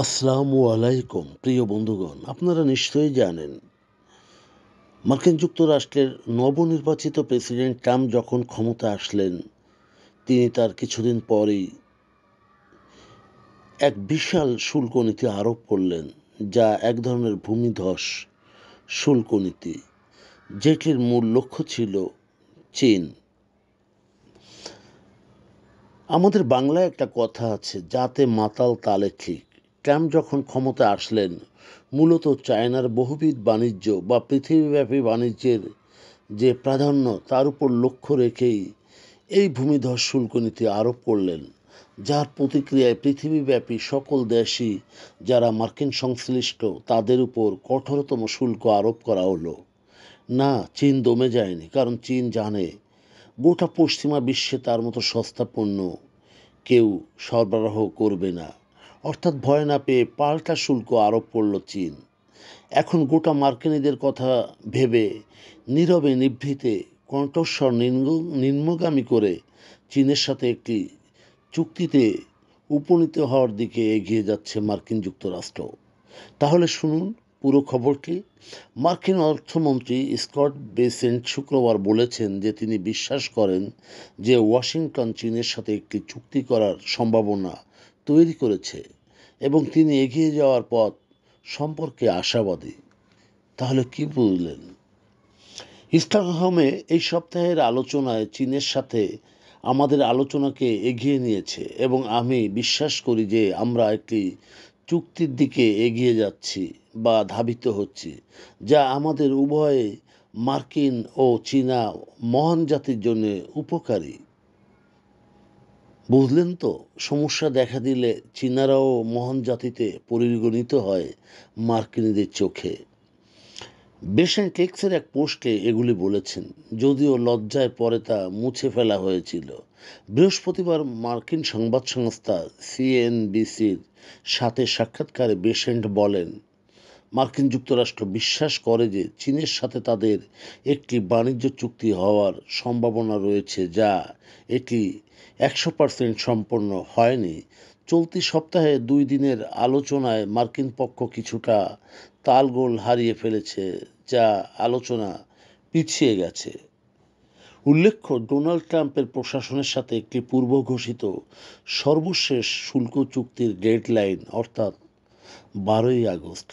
আসসালামু আলাইকুম প্রিয় বন্ধুগণ, আপনারা নিশ্চয়ই জানেন মার্কিন যুক্তরাষ্ট্রের নবনির্বাচিত প্রেসিডেন্ট ট্রাম্প যখন ক্ষমতা আসলেন, তিনি তার কিছুদিন পরেই এক বিশাল শুল্ক নীতি আরোপ করলেন, যা এক ধরনের ভূমিধস শুল্ক নীতি, যেটির মূল লক্ষ্য ছিল চীন। আমাদের বাংলায় একটা কথা আছে, যাতে মাতাল তালে ঠিক। ট্রাম্প যখন ক্ষমতা আসলেন, মূলত চায়নার বহুবিধ বাণিজ্য বা পৃথিবীব্যাপী বাণিজ্যের যে প্রাধান্য, তার উপর লক্ষ্য রেখেই এই ভূমিধস শুল্ক নীতি আরোপ করলেন, যার প্রতিক্রিয়ায় পৃথিবীব্যাপী সকল দেশই যারা মার্কিন সংশ্লিষ্ট তাদের উপর কঠোরতম শুল্ক আরোপ করা হলো। না, চীন দমে যায়নি, কারণ চীন জানে গোটা পশ্চিমা বিশ্বে তার মতো সস্তা পণ্য কেউ সরবরাহ করবে না। অর্থাৎ ভয় না পেয়ে পাল্টা শুল্ক আরোপ করল চীন। এখন গোটা মার্কিনীদের কথা ভেবে নীরবে নিভৃতে কণ্ঠস্বর নিম্নগামী করে চীনের সাথে একটি চুক্তিতে উপনীত হওয়ার দিকে এগিয়ে যাচ্ছে মার্কিন যুক্তরাষ্ট্র। তাহলে শুনুন পুরো খবরটি। মার্কিন অর্থমন্ত্রী স্কট বেসেন্ট শুক্রবার বলেছেন যে তিনি বিশ্বাস করেন যে ওয়াশিংটন চীনের সাথে একটি চুক্তি করার সম্ভাবনা তৈরি করেছে এবং তিনি এগিয়ে যাওয়ার পথ সম্পর্কে আশাবাদী। তাহলে কি বুঝলেন? স্টকহোমে এই সপ্তাহের আলোচনায় চীনের সাথে আমাদের আলোচনাকে এগিয়ে নিয়েছে এবং আমি বিশ্বাস করি যে আমরা একটি চুক্তির দিকে এগিয়ে যাচ্ছি বা ধাবিত হচ্ছি, যা আমাদের উভয়ে মার্কিন ও চীনা মহান জাতির জন্য উপকারী। বুঝলেন তো? সমস্যা দেখা দিলে চীনারাও মহান জাতিতে পরিগণিত হয় মার্কিনীদের চোখে। বেসেন্ট টেক্সের এক পোস্টে এগুলি বলেছেন, যদিও লজ্জায় পরে তা মুছে ফেলা হয়েছিল। বৃহস্পতিবার মার্কিন সংবাদ সংস্থা সিএনবিসির সাথে সাক্ষাৎকারে বেসেন্ট বলেন, মার্কিন যুক্তরাষ্ট্র বিশ্বাস করে যে চীনের সাথে তাদের একটি বাণিজ্য চুক্তি হওয়ার সম্ভাবনা রয়েছে, যা এটি 100% সম্পন্ন হয়নি। চলতি সপ্তাহে 2 দিনের আলোচনায় মার্কিন পক্ষ কিছুটা তালগোল হারিয়ে ফেলেছে, যা আলোচনা পিছিয়ে গেছে। উল্লেখ্য, ডোনাল্ড ট্রাম্পের প্রশাসনের সাথে একটি পূর্ব ঘোষিত সর্বশেষ শুল্ক চুক্তির ডেডলাইন অর্থাৎ 12ই আগস্ট,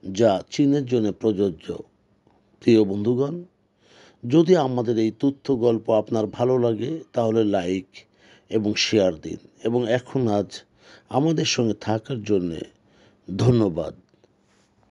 যা চীনের জন্য প্রযোজ্য। প্রিয় বন্ধুগণ, যদি আমাদের এই তথ্য গল্প আপনার ভালো লাগে তাহলে লাইক এবং শেয়ার দিন এবং আজ আমাদের সঙ্গে থাকার জন্যে ধন্যবাদ।